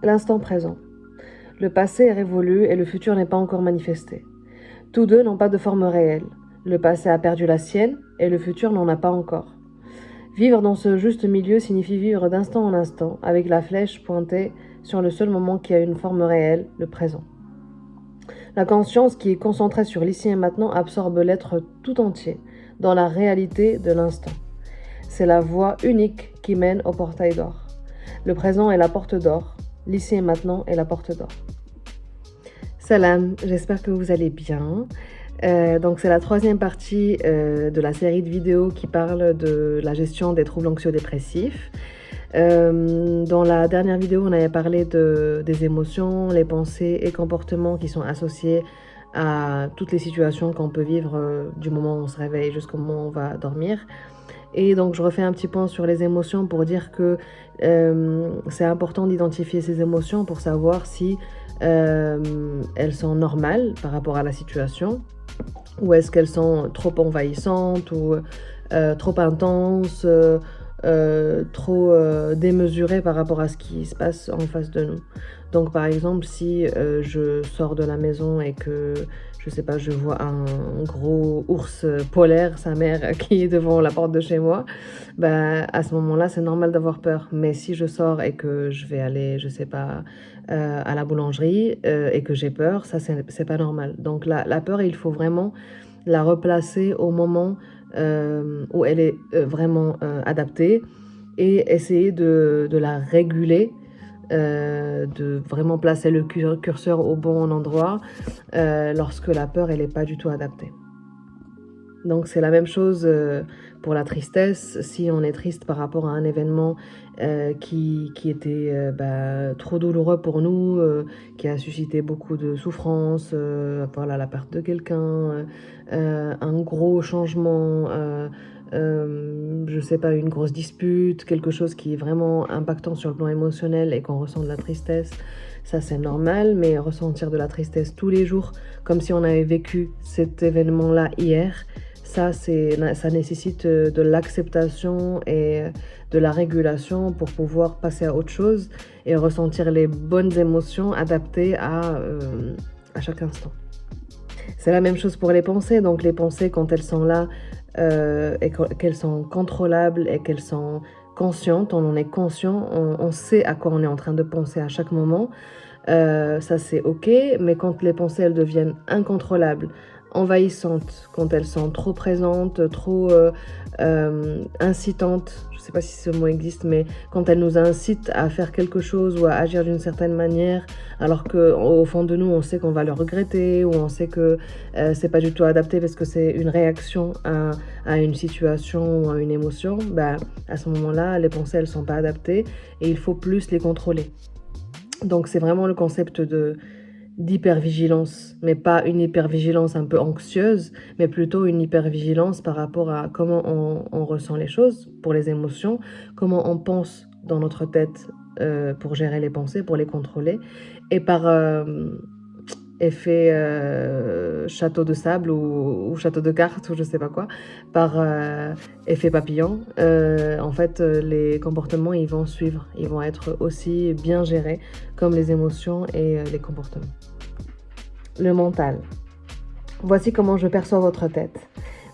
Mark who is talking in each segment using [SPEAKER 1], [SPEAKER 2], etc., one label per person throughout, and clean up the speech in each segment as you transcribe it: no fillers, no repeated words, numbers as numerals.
[SPEAKER 1] l'instant présent. Le passé est révolu et le futur n'est pas encore manifesté. Tous deux n'ont pas de forme réelle. Le passé a perdu la sienne et le futur n'en a pas encore. Vivre dans ce juste milieu signifie vivre d'instant en instant, avec la flèche pointée sur le seul moment qui a une forme réelle, le présent. La conscience qui est concentrée sur l'ici et maintenant absorbe l'être tout entier, dans la réalité de l'instant. C'est la voie unique qui mène au portail d'or. Le présent est la porte d'or, l'ici et maintenant est la porte d'or. Salam, j'espère que vous allez bien. Donc c'est la troisième partie de la série de vidéos qui parle de la gestion des troubles anxio-dépressifs. Dans la dernière vidéo, on avait parlé des émotions, les pensées et comportements qui sont associés à toutes les situations qu'on peut vivre du moment où on se réveille jusqu'au moment où on va dormir. Et donc je refais un petit point sur les émotions pour dire que c'est important d'identifier ces émotions pour savoir si elles sont normales par rapport à la situation ou est-ce qu'elles sont trop envahissantes ou trop intenses, trop démesurées par rapport à ce qui se passe en face de nous. Donc par exemple, si je sors de la maison et que je sais pas, je vois un gros ours polaire, sa mère, qui est devant la porte de chez moi, bah, à ce moment-là, c'est normal d'avoir peur. Mais si je sors et que je vais aller, je sais pas, à la boulangerie et que j'ai peur, ça, c'est pas normal. Donc la peur, il faut vraiment la replacer au moment où elle est vraiment adaptée et essayer de la réguler. De vraiment placer le curseur au bon endroit lorsque la peur elle n'est pas du tout adaptée. Donc c'est la même chose pour la tristesse. Si on est triste par rapport à un événement qui était trop douloureux pour nous, qui a suscité beaucoup de souffrance, voilà, la perte de quelqu'un, un gros changement, je sais pas, une grosse dispute, quelque chose qui est vraiment impactant sur le plan émotionnel et qu'on ressent de la tristesse, ça c'est normal. Mais ressentir de la tristesse tous les jours comme si on avait vécu cet événement-là hier, ça nécessite de l'acceptation et de la régulation pour pouvoir passer à autre chose et ressentir les bonnes émotions adaptées à chaque instant. C'est la même chose pour les pensées. Donc les pensées, quand elles sont là et qu'elles sont contrôlables et qu'elles sont conscientes, on en est conscient, on sait à quoi on est en train de penser à chaque moment. Ça c'est ok, mais quand les pensées elles deviennent incontrôlables, envahissantes, quand elles sont trop présentes, trop incitantes, je sais pas si ce mot existe, mais quand elles nous incitent à faire quelque chose ou à agir d'une certaine manière, alors qu'au fond de nous on sait qu'on va le regretter ou on sait que c'est pas du tout adapté parce que c'est une réaction à une situation ou à une émotion, bah, à ce moment-là les pensées elles sont pas adaptées et il faut plus les contrôler. Donc c'est vraiment le concept d'hypervigilance, mais pas une hypervigilance un peu anxieuse, mais plutôt une hypervigilance par rapport à comment on ressent les choses pour les émotions, comment on pense dans notre tête pour gérer les pensées, pour les contrôler, et par effet château de sable ou château de cartes ou je sais pas quoi, par effet papillon, en fait les comportements ils vont suivre, ils vont être aussi bien gérés comme les émotions et les comportements. Le mental. Voici comment je perçois votre tête.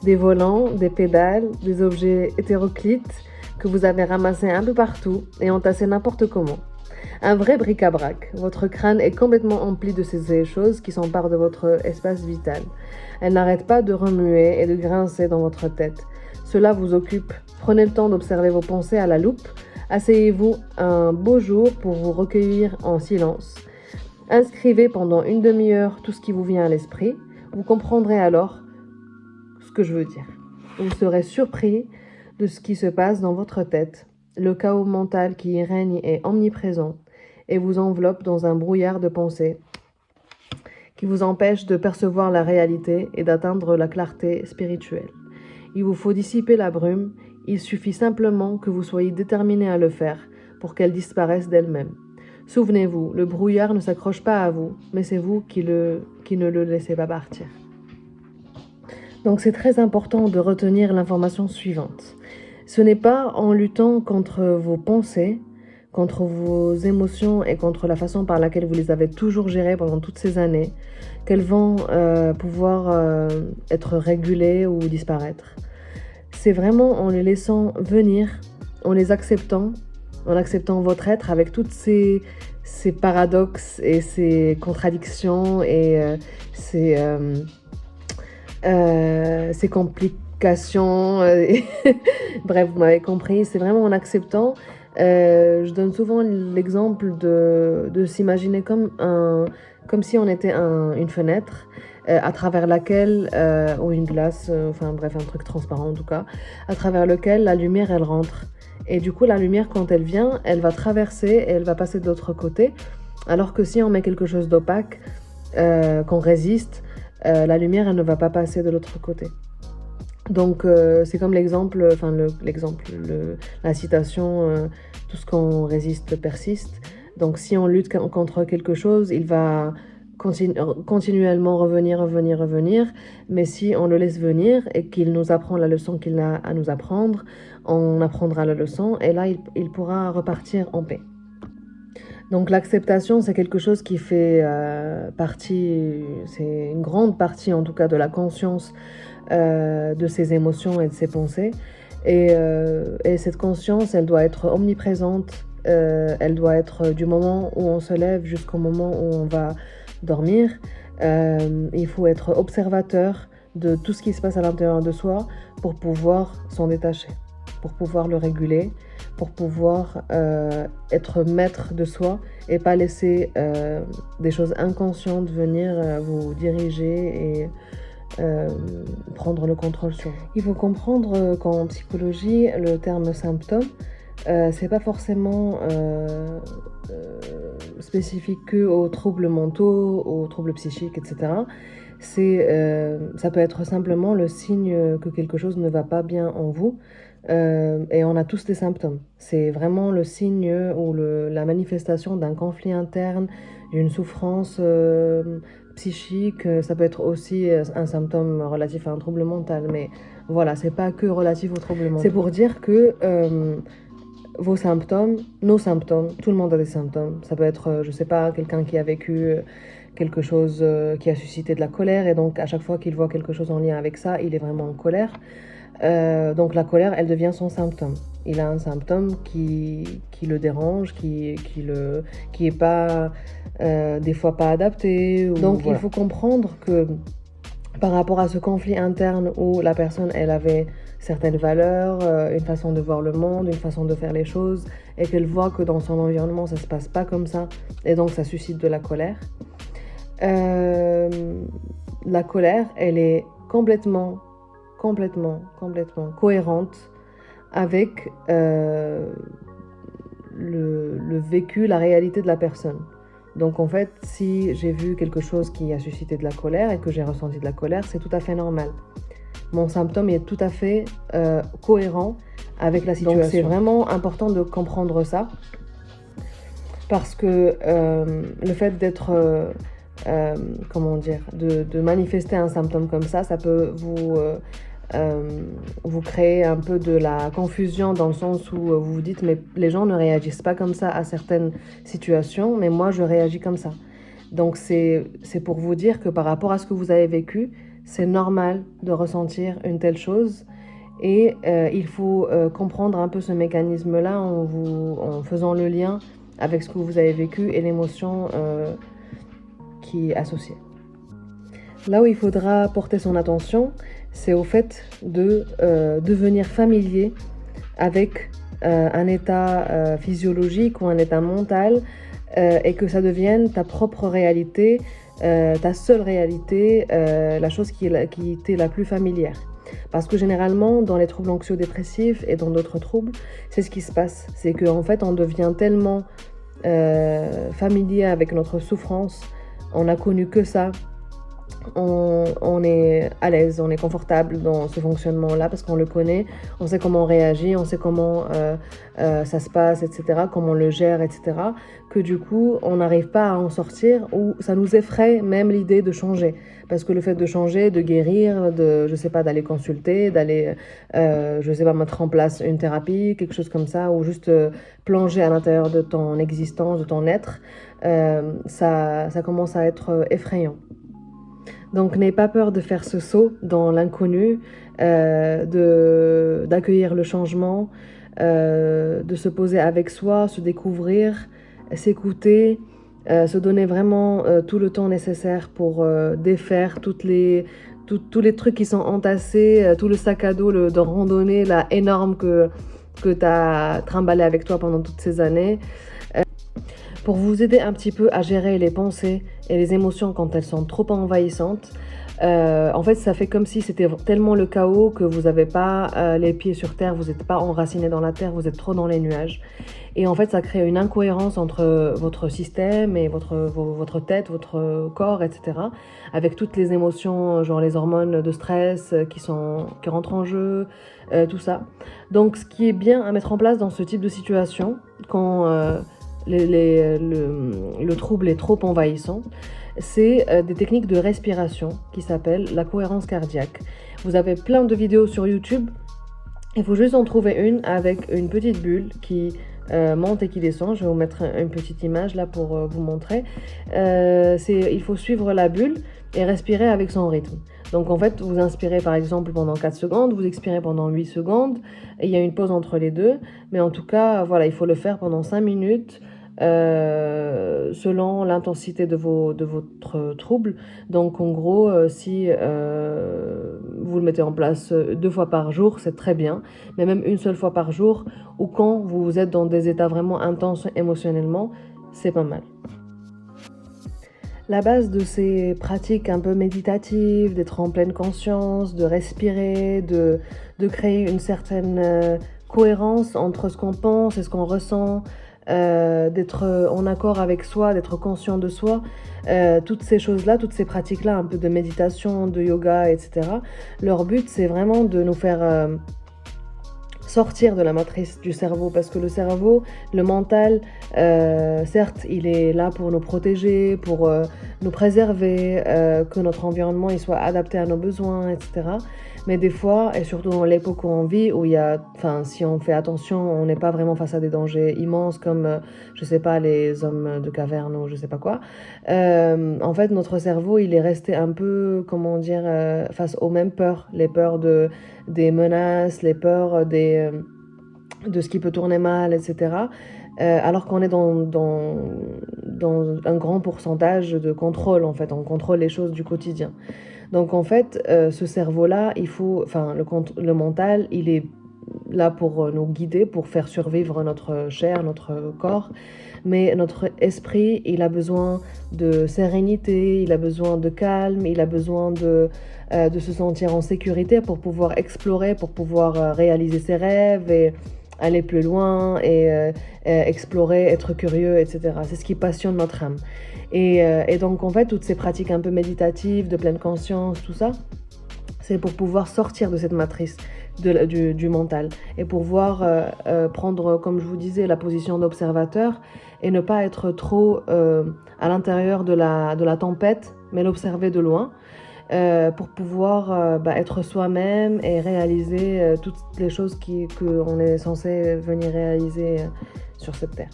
[SPEAKER 1] Des volants, des pédales, des objets hétéroclites que vous avez ramassés un peu partout et entassés n'importe comment. Un vrai bric-à-brac. Votre crâne est complètement empli de ces choses qui s'emparent de votre espace vital. Elles n'arrêtent pas de remuer et de grincer dans votre tête. Cela vous occupe. Prenez le temps d'observer vos pensées à la loupe. Asseyez-vous un beau jour pour vous recueillir en silence. Inscrivez pendant une demi-heure tout ce qui vous vient à l'esprit. Vous comprendrez alors ce que je veux dire. Vous serez surpris de ce qui se passe dans votre tête. Le chaos mental qui y règne est omniprésent et vous enveloppe dans un brouillard de pensées qui vous empêche de percevoir la réalité et d'atteindre la clarté spirituelle. Il vous faut dissiper la brume, il suffit simplement que vous soyez déterminé à le faire pour qu'elle disparaisse d'elle-même. Souvenez-vous, le brouillard ne s'accroche pas à vous, mais c'est vous qui ne le laissez pas partir. Donc c'est très important de retenir l'information suivante. Ce n'est pas en luttant contre vos pensées contre vos émotions et contre la façon par laquelle vous les avez toujours gérées pendant toutes ces années, qu'elles vont pouvoir être régulées ou disparaître. C'est vraiment en les laissant venir, en les acceptant, en acceptant votre être avec toutes ces paradoxes et ces contradictions et ces complications. Bref, vous m'avez compris, c'est vraiment en acceptant. Je donne souvent l'exemple de s'imaginer comme si on était une fenêtre à travers laquelle, ou une glace, enfin bref, un truc transparent en tout cas, à travers lequel la lumière, elle rentre. Et du coup, la lumière, quand elle vient, elle va traverser et elle va passer de l'autre côté. Alors que si on met quelque chose d'opaque, qu'on résiste, la lumière, elle ne va pas passer de l'autre côté. Donc, c'est comme la citation, tout ce qu'on résiste persiste. Donc, si on lutte contre quelque chose, il va continuellement revenir. Mais si on le laisse venir et qu'il nous apprend la leçon qu'il a à nous apprendre, on apprendra la leçon et là, il pourra repartir en paix. Donc l'acceptation, c'est quelque chose qui fait partie, c'est une grande partie en tout cas de la conscience de ses émotions et de ses pensées. Et cette conscience, elle doit être omniprésente, elle doit être du moment où on se lève jusqu'au moment où on va dormir. Il faut être observateur de tout ce qui se passe à l'intérieur de soi pour pouvoir s'en détacher, pour pouvoir le réguler, pour pouvoir être maître de soi et pas laisser des choses inconscientes venir vous diriger et prendre le contrôle sur vous. Il faut comprendre qu'en psychologie, le terme symptôme, c'est pas forcément spécifique que aux troubles mentaux, aux troubles psychiques, etc. Ça peut être simplement le signe que quelque chose ne va pas bien en vous. Et on a tous des symptômes. C'est vraiment le signe ou la manifestation d'un conflit interne, d'une souffrance psychique. Ça peut être aussi un symptôme relatif à un trouble mental, mais voilà, c'est pas que relatif au trouble mental. C'est pour dire que vos symptômes, nos symptômes, tout le monde a des symptômes. Ça peut être, je sais pas, quelqu'un qui a vécu quelque chose qui a suscité de la colère et donc à chaque fois qu'il voit quelque chose en lien avec ça, il est vraiment en colère. Donc la colère, elle devient son symptôme. Il a un symptôme qui le dérange, qui est pas des fois pas adapté. Donc voilà. Il faut comprendre que par rapport à ce conflit interne où la personne, elle avait certaines valeurs, une façon de voir le monde, une façon de faire les choses, et qu'elle voit que dans son environnement, ça se passe pas comme ça, et donc ça suscite de la colère. La colère, elle est complètement cohérente avec le vécu, la réalité de la personne. Donc en fait, si j'ai vu quelque chose qui a suscité de la colère et que j'ai ressenti de la colère, c'est tout à fait normal. Mon symptôme est tout à fait cohérent avec la situation. Donc c'est vraiment important de comprendre ça, parce que le fait d'être de manifester un symptôme comme ça peut vous créer un peu de la confusion, dans le sens où vous vous dites mais les gens ne réagissent pas comme ça à certaines situations, mais moi je réagis comme ça. Donc c'est pour vous dire que par rapport à ce que vous avez vécu, c'est normal de ressentir une telle chose, et il faut comprendre un peu ce mécanisme-là en faisant le lien avec ce que vous avez vécu et l'émotion qui est associée. Là où il faudra porter son attention, c'est au fait de devenir familier avec un état physiologique ou un état mental, et que ça devienne ta propre réalité, ta seule réalité, la chose qui t'est la plus familière. Parce que généralement, dans les troubles anxio-dépressifs et dans d'autres troubles, c'est ce qui se passe. C'est qu'en fait, on devient tellement familier avec notre souffrance, on n'a connu que ça, on est à l'aise, on est confortable dans ce fonctionnement-là parce qu'on le connaît, on sait comment on réagit, on sait comment ça se passe, etc., comment on le gère, etc., que du coup, on n'arrive pas à en sortir ou ça nous effraie même l'idée de changer. Parce que le fait de changer, de guérir, je sais pas, d'aller consulter, d'aller, je sais pas, mettre en place une thérapie, quelque chose comme ça, ou juste plonger à l'intérieur de ton existence, de ton être, ça commence à être effrayant. Donc, n'aie pas peur de faire ce saut dans l'inconnu, d'accueillir le changement, de se poser avec soi, se découvrir, s'écouter, se donner vraiment tout le temps nécessaire pour défaire tous les trucs qui sont entassés, tout le sac à dos de randonnée là, énorme que tu as trimballé avec toi pendant toutes ces années. Pour vous aider un petit peu à gérer les pensées et les émotions quand elles sont trop envahissantes. En fait, ça fait comme si c'était tellement le chaos que vous n'avez pas les pieds sur terre, vous n'êtes pas enraciné dans la terre, vous êtes trop dans les nuages. Et en fait, ça crée une incohérence entre votre système et votre tête, votre corps, etc. Avec toutes les émotions, genre les hormones de stress qui rentrent en jeu, tout ça. Donc, ce qui est bien à mettre en place dans ce type de situation, quand le trouble est trop envahissant, c'est des techniques de respiration qui s'appellent la cohérence cardiaque. Vous avez plein de vidéos sur YouTube. Il faut juste en trouver une avec une petite bulle qui monte et qui descend. Je vais vous mettre une petite image là pour vous montrer. Il faut suivre la bulle et respirer avec son rythme. Donc en fait, vous inspirez par exemple pendant 4 secondes, vous expirez pendant 8 secondes, et il y a une pause entre les deux. Mais en tout cas, voilà, il faut le faire pendant 5 minutes. Selon l'intensité de votre trouble. Donc en gros, si vous le mettez en place 2 fois par jour, c'est très bien, mais même une seule fois par jour, ou quand vous êtes dans des états vraiment intenses émotionnellement, c'est pas mal. La base de ces pratiques un peu méditatives, d'être en pleine conscience, de respirer, de créer une certaine cohérence entre ce qu'on pense et ce qu'on ressent, d'être en accord avec soi, d'être conscient de soi, toutes ces choses-là, toutes ces pratiques-là, un peu de méditation, de yoga, etc. Leur but, c'est vraiment de nous faire sortir de la matrice du cerveau, parce que le cerveau, le mental, certes, il est là pour nous protéger, pour nous préserver, que notre environnement il soit adapté à nos besoins, etc. Mais des fois, et surtout dans l'époque où on vit, où il y a, si on fait attention, on n'est pas vraiment face à des dangers immenses comme, je sais pas, les hommes de caverne ou je sais pas quoi. En fait, notre cerveau, il est resté un peu, comment dire, face aux mêmes peurs, les peurs des menaces, les peurs de ce qui peut tourner mal, etc. Alors qu'on est dans un grand pourcentage de contrôle, en fait, on contrôle les choses du quotidien. Donc en fait, ce cerveau-là, le mental, il est là pour nous guider, pour faire survivre notre chair, notre corps. Mais notre esprit, il a besoin de sérénité, il a besoin de calme, il a besoin de se sentir en sécurité pour pouvoir explorer, pour pouvoir réaliser ses rêves et aller plus loin et explorer, être curieux, etc. C'est ce qui passionne notre âme. Et donc, en fait, toutes ces pratiques un peu méditatives, de pleine conscience, tout ça, c'est pour pouvoir sortir de cette matrice du mental et pour pouvoir prendre, comme je vous disais, la position d'observateur et ne pas être trop à l'intérieur de la tempête, mais l'observer de loin. Pour pouvoir être soi-même et réaliser toutes les choses qu'on est censé venir réaliser sur cette terre.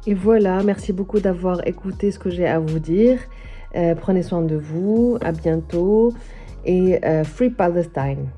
[SPEAKER 1] Et voilà, merci beaucoup d'avoir écouté ce que j'ai à vous dire. Prenez soin de vous, à bientôt et Free Palestine.